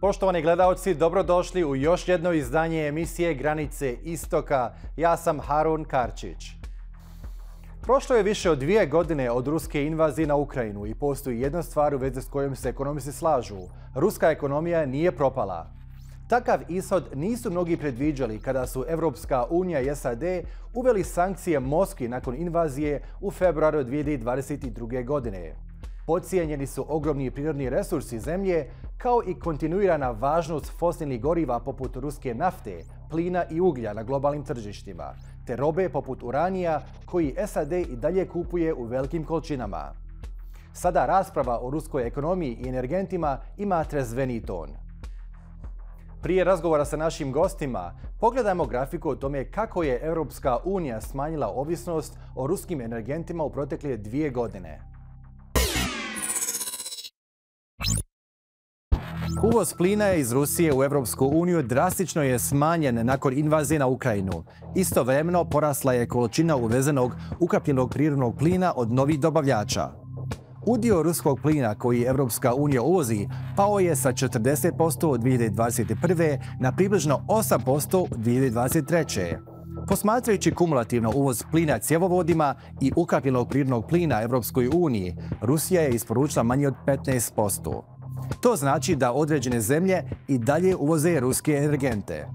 Poštovani gledaoci, dobrodošli u još jedno izdanje emisije Granice Istoka. Ja sam Harun Karčić. Prošlo je više od 2 godine od ruske invazije na Ukrajinu i postoji jedna stvar u vezi s kojom se ekonomisti slažu. Ruska ekonomija nije propala. Takav ishod nisu mnogi predviđali kada su Evropska unija i SAD uveli sankcije Moskvi nakon invazije u februaru 2022. godine. Podcijenjeni su ogromni prirodni resursi zemlje, kao i kontinuirana važnost fosilnih goriva poput ruske nafte, plina i uglja na globalnim tržištima, te robe poput uranija koji SAD i dalje kupuje u velikim količinama. Sada rasprava o ruskoj ekonomiji i energentima ima trezveni ton. Prije razgovora sa našim gostima, pogledajmo grafiku o tome kako je Europska unija smanjila ovisnost o ruskim energentima u protekle 2 godine. Uvoz plina iz Rusije u Europsku uniju drastično je smanjen nakon invazije na Ukrajinu. Istovremeno porasla je količina uvezenog ukapljenog prirodnog plina od novih dobavljača. Udio ruskog plina koji Europska unija uvozi pao je sa 40% od 2021. na približno 8% u 2023. Posmatrajući kumulativno uvoz plina cjevovodima i ukapljenog prirodnog plina Europskoj uniji, Rusija je isporučila manje od 15%. To znači da određene zemlje i dalje uvoze ruske energente.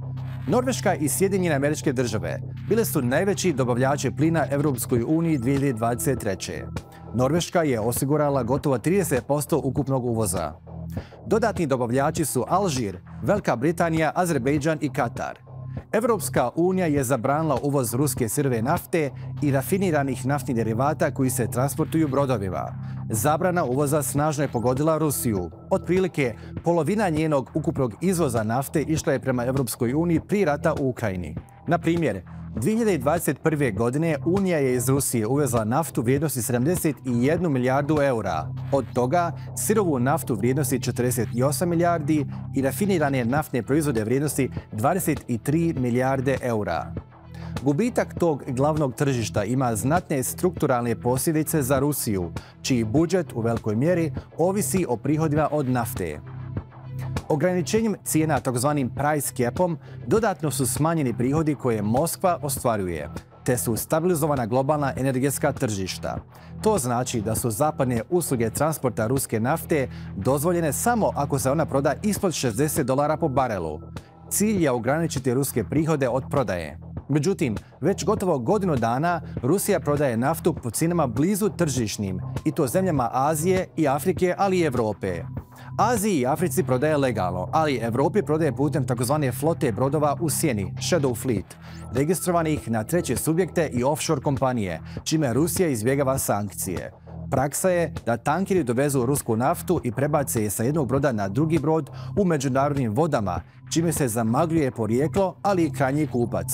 Norveška i Sjedinjene Američke Države bile su najveći dobavljači plina Europskoj uniji 2023. Norveška je osigurala gotovo 30% ukupnog uvoza. Dodatni dobavljači su Alžir, Velika Britanija, Azerbejdžan i Katar. Europska unija je zabranila uvoz ruske sirove nafte i rafiniranih naftnih derivata koji se transportuju brodovima. Zabrana uvoza snažno je pogodila Rusiju. Otprilike polovina njenog ukupnog izvoza nafte išla je prema Europskoj uniji prije rata u Ukrajini. Na primjer, 2021. godine Unija je iz Rusije uvezla naftu vrijednosti 71 milijardu eura. Od toga sirovu naftu vrijednosti 48 milijardi i rafinirane naftne proizvode vrijednosti 23 milijarde eura. Gubitak tog glavnog tržišta ima znatne strukturalne posljedice za Rusiju, čiji budžet u velikoj mjeri ovisi o prihodima od nafte. Ograničenjem cijena tzv. Price capom dodatno su smanjeni prihodi koje Moskva ostvaruje, te su stabilizovana globalna energetska tržišta. To znači da su zapadne usluge transporta ruske nafte dozvoljene samo ako se ona proda ispod $60 po barelu. Cilj je ograničiti ruske prihode od prodaje. Međutim, već gotovo godinu dana Rusija prodaje naftu po cijenama blizu tržišnim, i to zemljama Azije i Afrike, ali i Europe. Aziji i Africi prodaje legalno, ali Europi prodaje putem tzv. Flote brodova u sjeni, shadow fleet, registrovanih na treće subjekte i offshore kompanije, čime Rusija izbjegava sankcije. Praksa je da tankeri dovezu rusku naftu i prebace je sa jednog broda na drugi brod u međunarodnim vodama, čime se zamagljuje porijeklo, ali i krajnji kupac.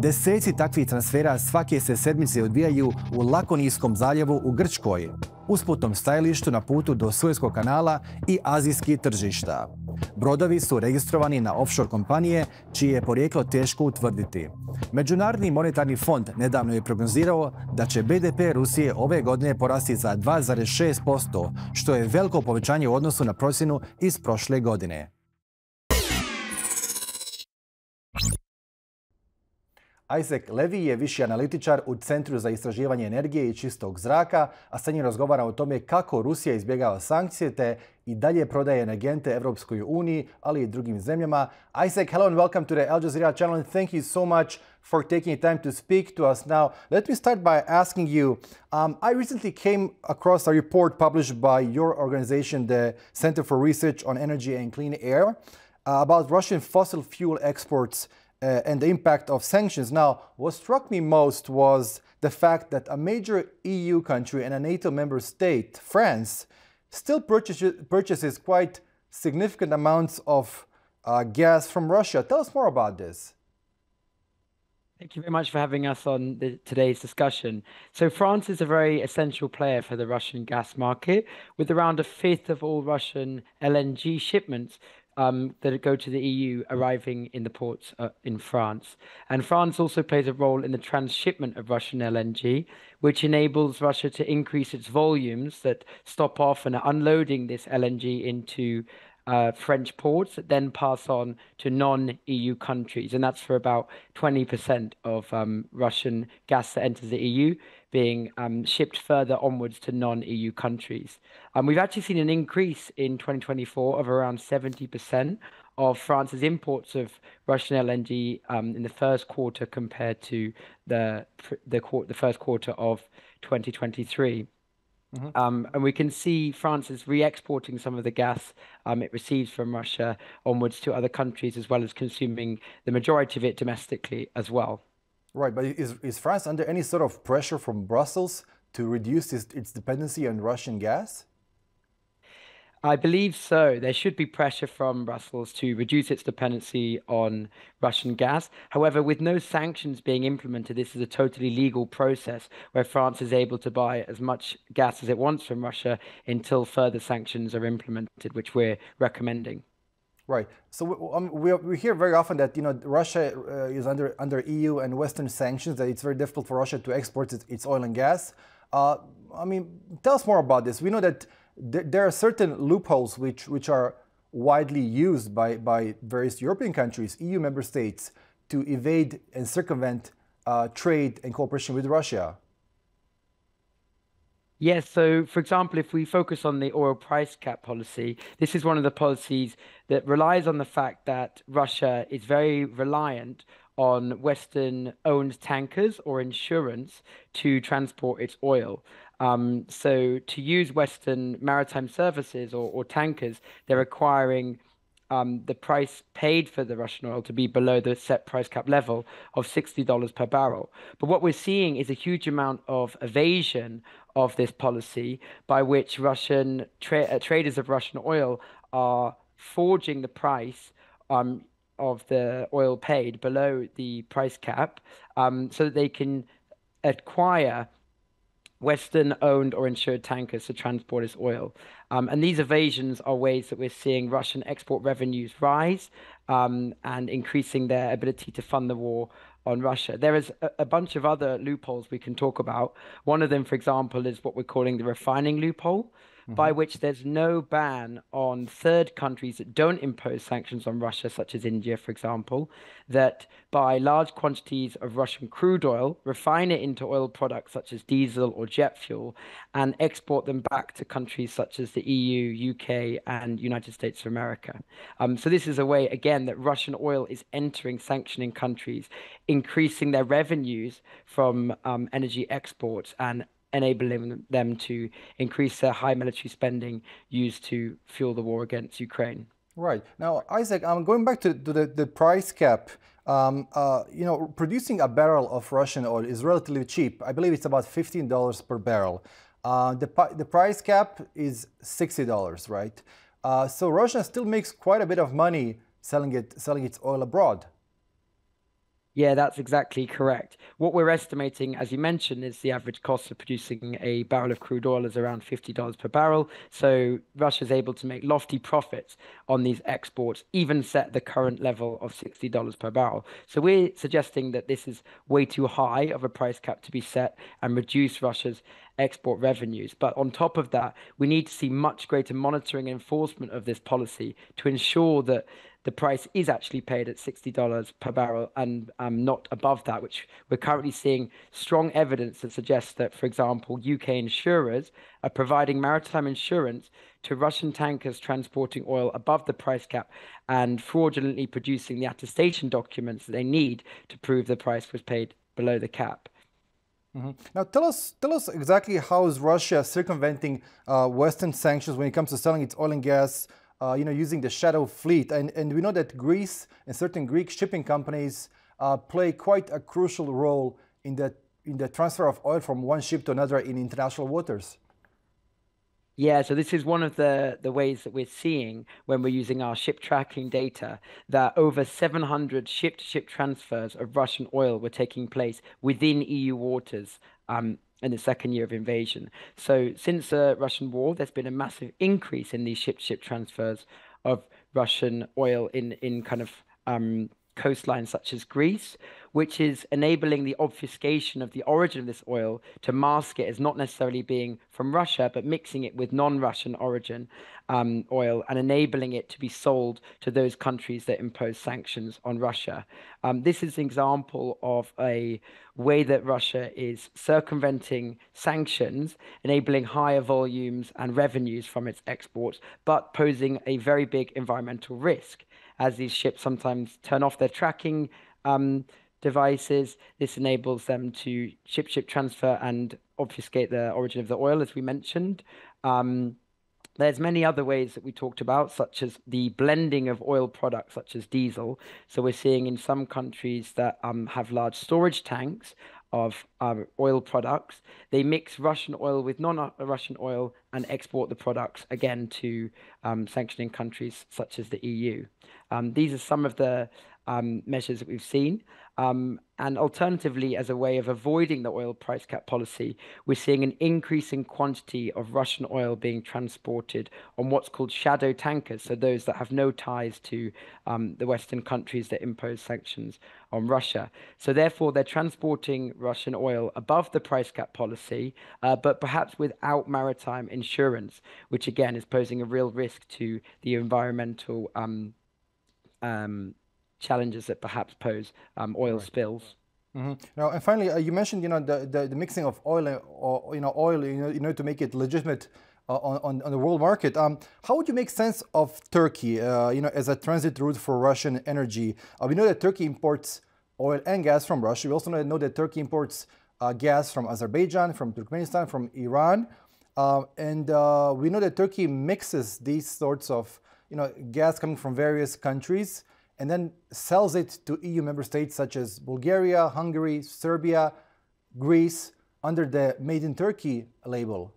Deseci takvih transfera svake se sedmice odvijaju u Lakonijskom zaljevu u Grčkoj, usputnom stajalištu na putu do Suezkog kanala i azijskih tržišta. Brodovi su registrovani na offshore kompanije, čije je porijeklo teško utvrditi. Međunarodni monetarni fond nedavno je prognozirao da će BDP Rusije ove godine porasti za 2,6%, što je veliko povećanje u odnosu na procjenu iz prošle godine. Isaac Levy je viši analitičar u Centru za istraživanje energije i čistog zraka, a sa njim razgovara o tome kako Rusija izbjegava sankcije te i dalje prodaje energente Europskoj uniji, ali i drugim zemljama. Isaac, hello and welcome to the Al Jazeera channel, and thank you so much for taking time to speak to us. Now, let me start by asking you, I recently came across a report published by your organization, the Center for Research on Energy and Clean Air, about Russian fossil fuel exports and the impact of sanctions. Now, what struck me most was the fact that a major EU country and a NATO member state, France, still purchases quite significant amounts of gas from Russia. Tell us more about this. Thank you very much for having us on today's discussion. So France is a very essential player for the Russian gas market, with around a fifth of all Russian LNG shipments that go to the EU arriving in the ports in France. And France also plays a role in the transshipment of Russian LNG, which enables Russia to increase its volumes that stop off and are unloading this LNG into French ports that then pass on to non-EU countries, and that's for about 20% of Russian gas that enters the EU being shipped further onwards to non-EU countries. We've actually seen an increase in 2024 of around 70% of France's imports of Russian LNG in the first quarter compared to the first quarter of 2023. Mhm. And we can see France is re-exporting some of the gas it receives from Russia onwards to other countries, as well as consuming the majority of it domestically as well. Right, but is France under any sort of pressure from Brussels to reduce its dependency on Russian gas? I believe so. There should be pressure from Brussels to reduce its dependency on Russian gas. However, with no sanctions being implemented, this is a totally legal process where France is able to buy as much gas as it wants from Russia until further sanctions are implemented, which we're recommending. Right. So we hear very often that Russia is under EU and Western sanctions, that it's very difficult for Russia to export its oil and gas. Uh, I mean, tell us more about this. We know that there are certain loopholes which are widely used by various European countries, EU member states, to evade and circumvent trade and cooperation with Russia. Yes, so for example, if we focus on the oil price cap policy, this is one of the policies that relies on the fact that Russia is very reliant on Western-owned tankers or insurance to transport its oil. So to use Western maritime services or tankers, they're requiring the price paid for the Russian oil to be below the set price cap level of $60 per barrel. But what we're seeing is a huge amount of evasion of this policy by which Russian traders of Russian oil are forging the price of the oil paid below the price cap so that they can acquire Western owned or insured tankers to transport its oil. And these evasions are ways that we're seeing Russian export revenues rise and increasing their ability to fund the war on Russia. There is a bunch of other loopholes we can talk about. One of them, for example, is what we're calling the refining loophole, by Mhm. which there's no ban on third countries that don't impose sanctions on Russia, such as India, for example, that buy large quantities of Russian crude oil, refine it into oil products such as diesel or jet fuel, and export them back to countries such as the EU, UK, and United States of America. So this is a way, again, that Russian oil is entering sanctioning countries, increasing their revenues from energy exports and enabling them to increase their high military spending used to fuel the war against Ukraine. Right. Now, Isaac, I'm going back to the price cap. Producing a barrel of Russian oil is relatively cheap. I believe it's about $15 per barrel. The price cap is $60, right? So Russia still makes quite a bit of money selling its oil abroad. Yeah, that's exactly correct. What we're estimating, as you mentioned, is the average cost of producing a barrel of crude oil is around $50 per barrel. So Russia's able to make lofty profits on these exports, even set the current level of $60 per barrel. So we're suggesting that this is way too high of a price cap to be set and reduce Russia's export revenues. But on top of that, we need to see much greater monitoring and enforcement of this policy to ensure that the price is actually paid at $60 per barrel and not above that, which we're currently seeing strong evidence that suggests that, for example, UK insurers are providing maritime insurance to Russian tankers transporting oil above the price cap and fraudulently producing the attestation documents that they need to prove the price was paid below the cap. Mhm. Now, tell us exactly how is Russia circumventing Western sanctions when it comes to selling its oil and gas, using the shadow fleet. And we know that Greece and certain Greek shipping companies play quite a crucial role in the transfer of oil from one ship to another in international waters. Yeah, so this is one of the ways that we're seeing when we're using our ship tracking data that over 700 ship-to-ship transfers of Russian oil were taking place within EU waters in the second year of invasion. So since the Russian war, there's been a massive increase in these ship-to-ship transfers of Russian oil in kind of coastlines such as Greece, which is enabling the obfuscation of the origin of this oil to mask it as not necessarily being from Russia, but mixing it with non-Russian origin oil and enabling it to be sold to those countries that impose sanctions on Russia. This is an example of a way that Russia is circumventing sanctions, enabling higher volumes and revenues from its exports, but posing a very big environmental risk as these ships sometimes turn off their tracking devices. This enables them to ship transfer and obfuscate the origin of the oil, as we mentioned. There's many other ways that we talked about, such as the blending of oil products, such as diesel. So we're seeing in some countries that have large storage tanks of oil products, they mix Russian oil with non-Russian oil and export the products again to sanctioning countries such as the EU. These are some of the measures that we've seen. And alternatively, as a way of avoiding the oil price cap policy, we're seeing an increasing quantity of Russian oil being transported on what's called shadow tankers, so those that have no ties to the Western countries that impose sanctions on Russia. So therefore, they're transporting Russian oil above the price cap policy, but perhaps without maritime insurance, which again is posing a real risk to the environmental challenges that perhaps pose oil spills. Now, and finally, you mentioned, the mixing of oil, to make it legitimate on the world market. How would you make sense of Turkey, as a transit route for Russian energy? We know that Turkey imports oil and gas from Russia. We also know that Turkey imports gas from Azerbaijan, from Turkmenistan, from Iran. And we know that Turkey mixes these sorts of, gas coming from various countries and then sells it to EU member states such as Bulgaria, Hungary, Serbia, Greece, under the Made in Turkey label.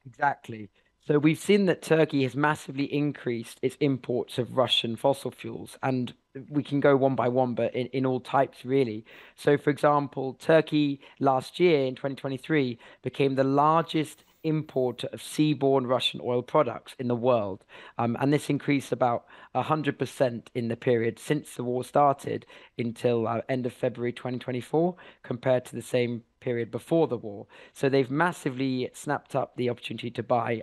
Exactly. So we've seen that Turkey has massively increased its imports of Russian fossil fuels, and we can go one by one, but in all types, really. So, for example, Turkey last year in 2023 became the largest importer of seaborne Russian oil products in the world. And this increased about 100% in the period since the war started until end of February 2024, compared to the same period before the war. So they've massively snapped up the opportunity to buy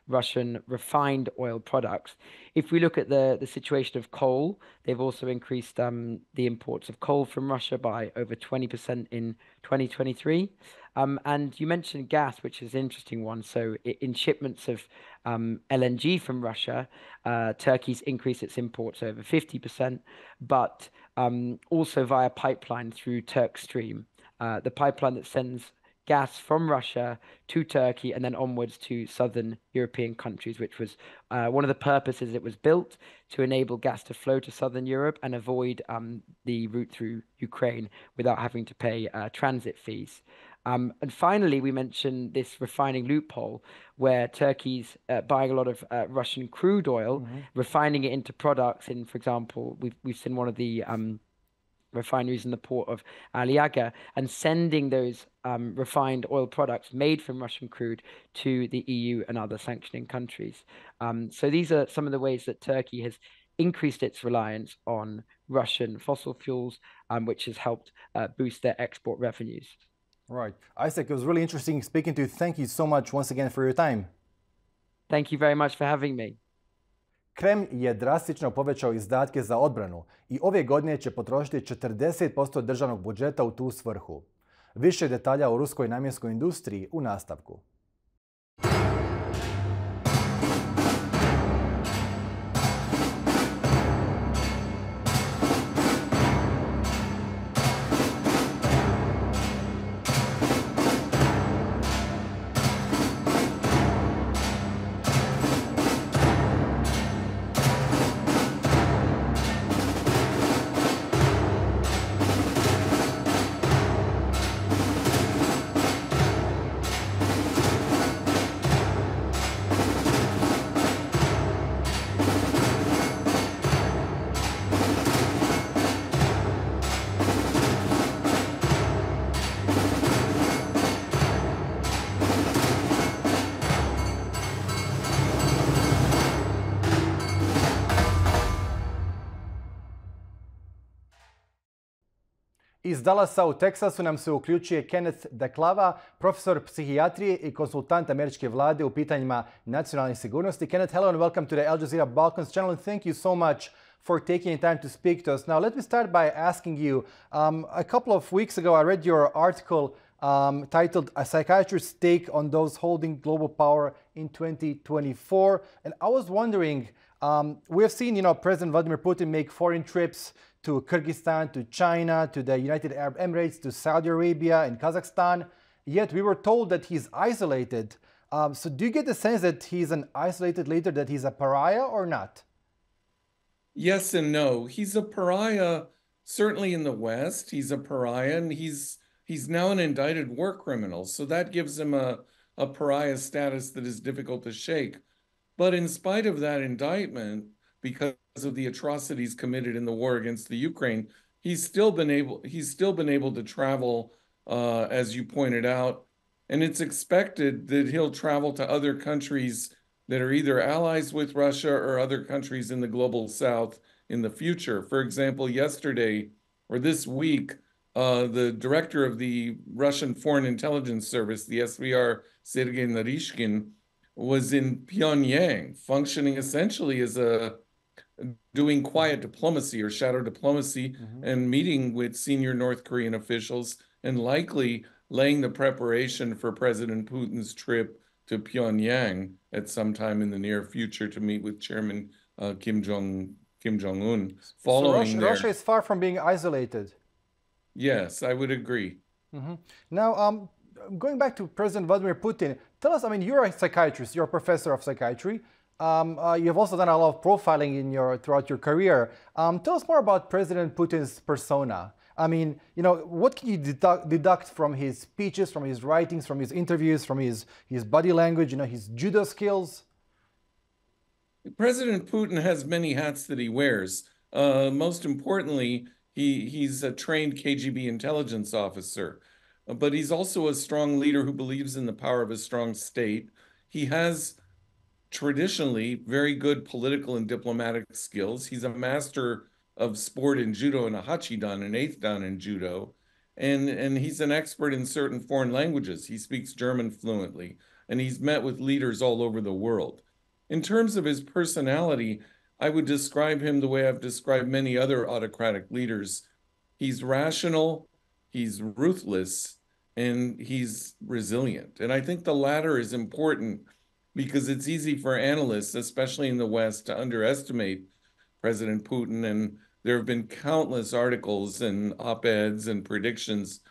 Russian refined oil products. If we look at the situation of coal, they've also increased the imports of coal from Russia by over 20% in 2023. And you mentioned gas, which is an interesting one. So in shipments of LNG from Russia, Turkey's increased its imports over 50%, but also via pipeline through Turkstream, the pipeline that sends gas from Russia to Turkey and then onwards to southern European countries, which was one of the purposes it was built to enable gas to flow to southern Europe and avoid the route through Ukraine without having to pay transit fees. And finally, we mentioned this refining loophole where Turkey's buying a lot of Russian crude oil, refining it into products. In, for example, we've seen one of the refineries in the port of Aliaga and sending those refined oil products made from Russian crude to the EU and other sanctioning countries. So these are some of the ways that Turkey has increased its reliance on Russian fossil fuels, which has helped boost their export revenues. Right. Isaac, it was really interesting speaking to you. Thank you so much once again for your time. Thank you very much for having me. Kreml je drastično povećao izdatke za odbranu i ove godine će potrošiti 40% državnog budžeta u tu svrhu. Više detalja o ruskoj namjenskoj industriji u nastavku. Iz Dallasa u Teksasu nam se uključuje Kenneth Daklava, profesor psihijatrije i konsultant američke vlade u pitanjima nacionalne sigurnosti. Kenneth, hello and welcome to the Al Jazeera Balkans channel, and thank you so much for taking time to speak to us. Now, let me start by asking you, a couple of weeks ago, I read your article titled A Psychiatrist's Take on Those Holding Global Power in 2024. And I was wondering, we have seen, President Vladimir Putin make foreign trips to Kyrgyzstan, to China, to the United Arab Emirates, to Saudi Arabia and Kazakhstan. Yet we were told that he's isolated. So do you get the sense that he's an isolated leader, that he's a pariah or not? Yes and no. He's a pariah, certainly in the West. He's a pariah, and he's now an indicted war criminal. So that gives him a pariah status that is difficult to shake. But in spite of that indictment, because of the atrocities committed in the war against the Ukraine, he's still been able to travel, as you pointed out, and it's expected that he'll travel to other countries that are either allies with Russia or other countries in the global South in the future. For example, yesterday or this week, the director of the Russian Foreign Intelligence Service, the SVR, Sergei Narishkin, was in Pyongyang, functioning essentially as doing quiet diplomacy or shadow diplomacy, and meeting with senior North Korean officials, and likely laying the preparation for President Putin's trip to Pyongyang at some time in the near future to meet with Chairman Kim Jong-un. So Russia is far from being isolated. Yes, I would agree. Now, going back to President Vladimir Putin, tell us, I mean, you're a psychiatrist, you're a professor of psychiatry. You have also done a lot of profiling throughout your career. Tell us more about President Putin's persona. I mean, what can you deduct from his speeches, from his writings, from his interviews, from his body language, his judo skills? President Putin has many hats that he wears. Most importantly, he's a trained KGB intelligence officer, but he's also a strong leader who believes in the power of a strong state. He has traditionally very good political and diplomatic skills. He's a master of sport in judo and a hachidan, an eighth dan in judo. And he's an expert in certain foreign languages. He speaks German fluently, and he's met with leaders all over the world. In terms of his personality, I would describe him the way I've described many other autocratic leaders. He's rational, he's ruthless, and he's resilient. And I think the latter is important because it's easy for analysts, especially in the West, to underestimate President Putin. And there have been countless articles and op-eds and predictions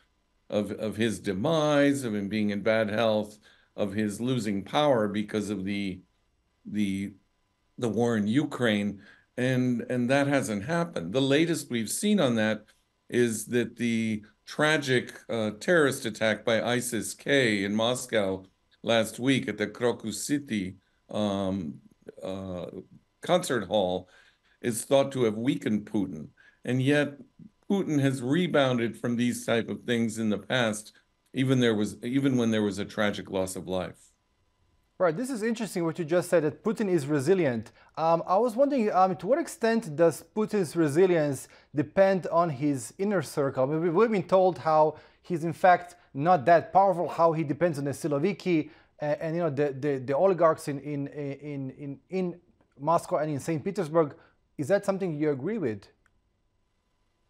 of his demise, of him being in bad health, of his losing power because of the war in Ukraine. And that hasn't happened. The latest we've seen on that is that the tragic terrorist attack by ISIS-K in Moscow last week at the Crocus City concert hall is thought to have weakened Putin. And yet Putin has rebounded from these type of things in the past, even when there was a tragic loss of life. Right, this is interesting what you just said, that Putin is resilient. I was wondering, to what extent does Putin's resilience depend on his inner circle? I mean, we've been told how he's in fact not that powerful, how he depends on the Siloviki and the oligarchs in Moscow and in St. Petersburg. Is that something you agree with?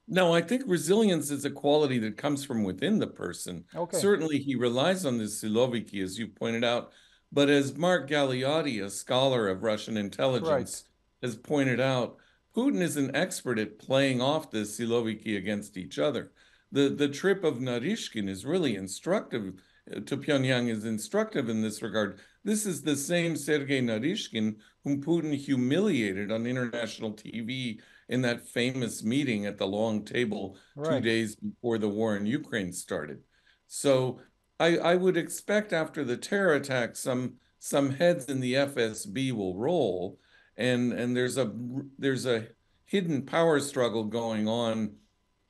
No, I think resilience is a quality that comes from within the person. Okay. Certainly he relies on the Siloviki, as you pointed out, but as Mark Galeotti, a scholar of Russian intelligence, has pointed out, Putin is an expert at playing off the Siloviki against each other. The trip of Narishkin is really instructive, to Pyongyang is instructive in this regard. This is the same Sergei Narishkin whom Putin humiliated on international TV in that famous meeting at the long table 2 days before the war in Ukraine started. So I would expect after the terror attack, some heads in the FSB will roll, and there's a hidden power struggle going on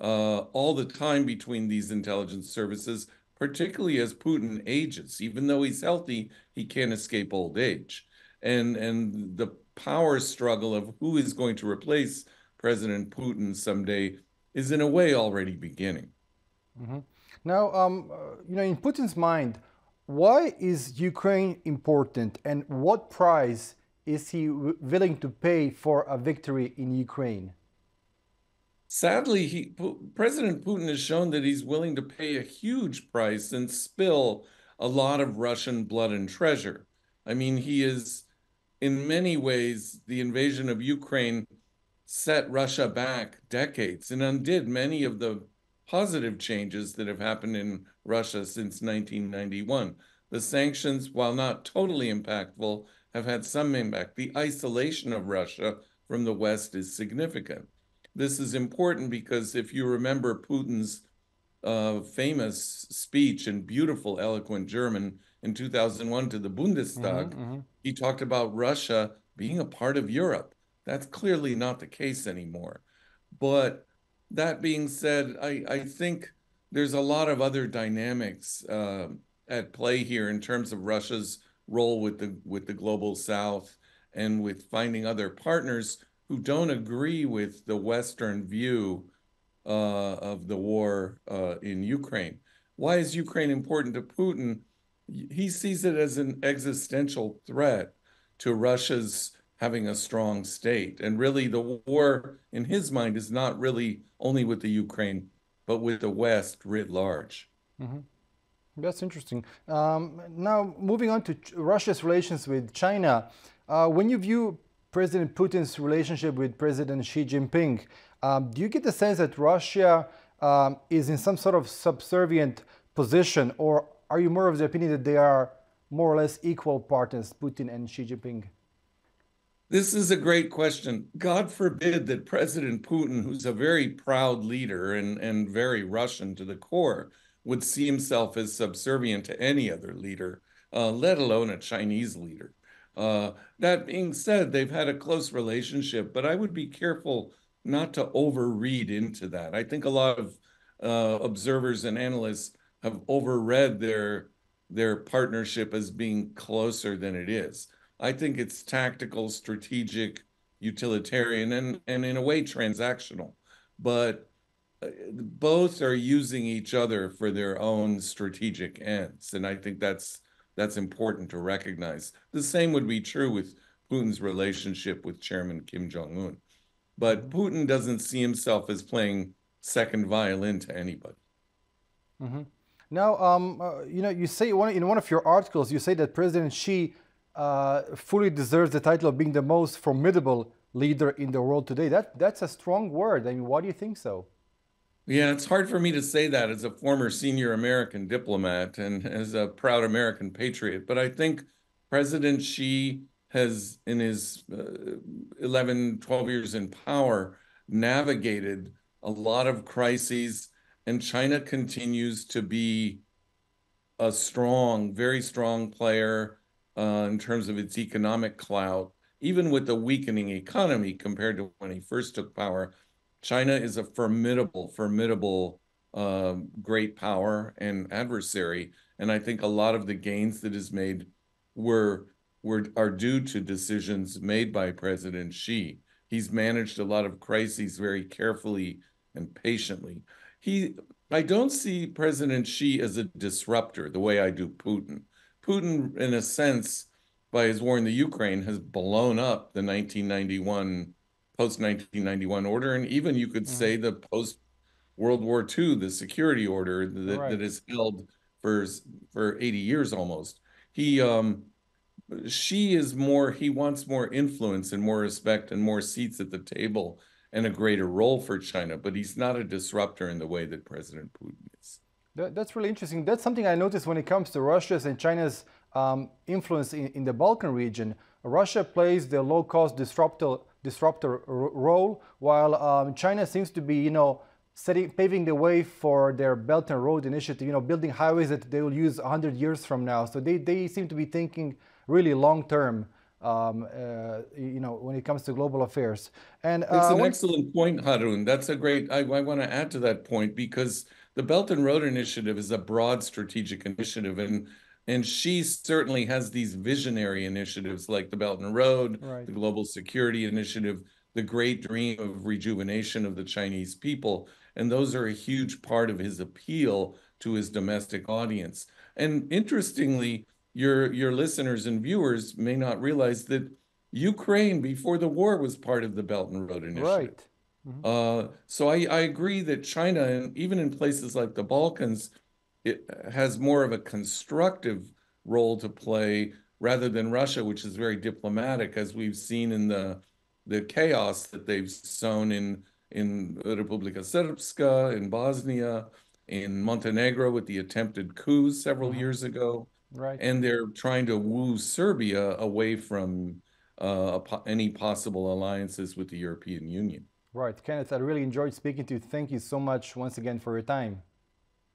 all the time between these intelligence services, particularly as Putin ages. Even though he's healthy, he can't escape old age. And the power struggle of who is going to replace President Putin someday is in a way already beginning. Now, in Putin's mind, why is Ukraine important, and what price is he willing to pay for a victory in Ukraine? Sadly, President Putin has shown that he's willing to pay a huge price and spill a lot of Russian blood and treasure. I mean, he is, in many ways, the invasion of Ukraine set Russia back decades and undid many of the positive changes that have happened in Russia since 1991. The sanctions, while not totally impactful, have had some impact. The isolation of Russia from the West is significant. This is important because if you remember Putin's famous speech in beautiful, eloquent German in 2001 to the Bundestag, he talked about Russia being a part of Europe. That's clearly not the case anymore. But that being said, I think there's a lot of other dynamics at play here in terms of Russia's role with the global South and with finding other partners who don't agree with the Western view of the war in Ukraine. Why is Ukraine important to Putin? He sees it as an existential threat to Russia's having a strong state. And really, the war, in his mind, is not really only with the Ukraine, but with the West writ large. That's interesting. Now, moving on to Russia's relations with China, when you view President Putin's relationship with President Xi Jinping, do you get the sense that Russia is in some sort of subservient position, or are you more of the opinion that they are more or less equal partners, Putin and Xi Jinping? This is a great question. God forbid that President Putin, who's a very proud leader and very Russian to the core, would see himself as subservient to any other leader, let alone a Chinese leader. That being said, they've had a close relationship, but I would be careful not to overread into that. I think a lot of observers and analysts have overread their partnership as being closer than it is. I think it's tactical, strategic, utilitarian, and in a way transactional. But both are using each other for their own strategic ends. And I think that's important to recognize. The same would be true with Putin's relationship with Chairman Kim Jong-un. But Putin doesn't see himself as playing second violin to anybody. Now, you say in one of your articles, you say that President Xi fully deserves the title of being the most formidable leader in the world today. That's a strong word. I mean, why do you think so? Yeah, it's hard for me to say that as a former senior American diplomat and as a proud American patriot. But I think President Xi has, in his 11, 12 years in power, navigated a lot of crises, and China continues to be a strong, very strong player in terms of its economic clout, even with the weakening economy compared to when he first took power. China is a formidable great power and adversary. And I think a lot of the gains that is made are due to decisions made by President Xi. He's managed a lot of crises very carefully and patiently. I don't see President Xi as a disruptor the way I do Putin. Putin, in a sense, by his war in the Ukraine, has blown up the post-1991 order, and even you could say the post-World War II, the security order that is held for 80 years almost. He wants more influence and more respect and more seats at the table and a greater role for China, but he's not a disruptor in the way that President Putin is. That's really interesting. That's something I noticed when it comes to Russia's and China's influence in the Balkan region. Russia plays the low-cost disruptor role, while China seems to be, paving the way for their Belt and Road Initiative, building highways that they will use 100 years from now. So they seem to be thinking really long-term, when it comes to global affairs. And it's an excellent point, Harun. That's a great, I want to add to that point, because the Belt and Road Initiative is a broad strategic initiative, and Xi certainly has these visionary initiatives like the Belt and Road, the Global Security Initiative, the great dream of rejuvenation of the Chinese people. And those are a huge part of his appeal to his domestic audience. And interestingly, your listeners and viewers may not realize that Ukraine before the war was part of the Belt and Road Initiative. Right. So I agree that China, and even in places like the Balkans, it has more of a constructive role to play rather than Russia, which is very diplomatic, as we've seen in the chaos that they've sown in Republika Srpska, in Bosnia, in Montenegro with the attempted coups several years ago. Right. And they're trying to woo Serbia away from any possible alliances with the European Union. Right. Kenneth, I really enjoyed speaking to you. Thank you so much once again for your time.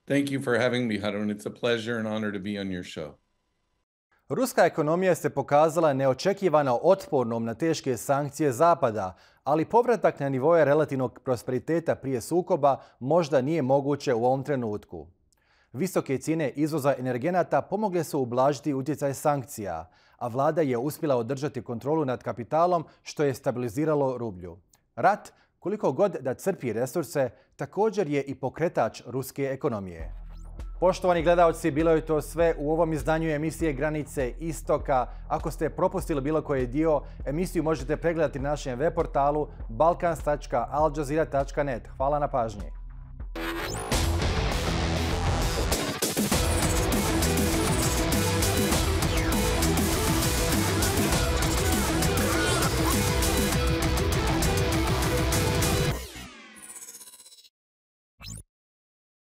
Thank you for having me, Harun. It's a pleasure and honor to be on your show. Ruska ekonomija se pokazala neočekivano otpornom na teške sankcije Zapada, ali povratak na nivoje relativnog prosperiteta prije sukoba možda nije moguće u ovom trenutku. Visoke cijene izvoza energenata pomogle su ublažiti utjecaj sankcija, a vlada je uspjela održati kontrolu nad kapitalom što je stabiliziralo rublju. Rat, koliko god da crpi resurse, također je i pokretač ruske ekonomije. Poštovani gledalci, bilo je to sve u ovom izdanju emisije Granice Istoka. Ako ste propustili bilo koji dio, emisiju možete pregledati na našem web portalu balkans.aljazeera.net. Hvala na pažnji.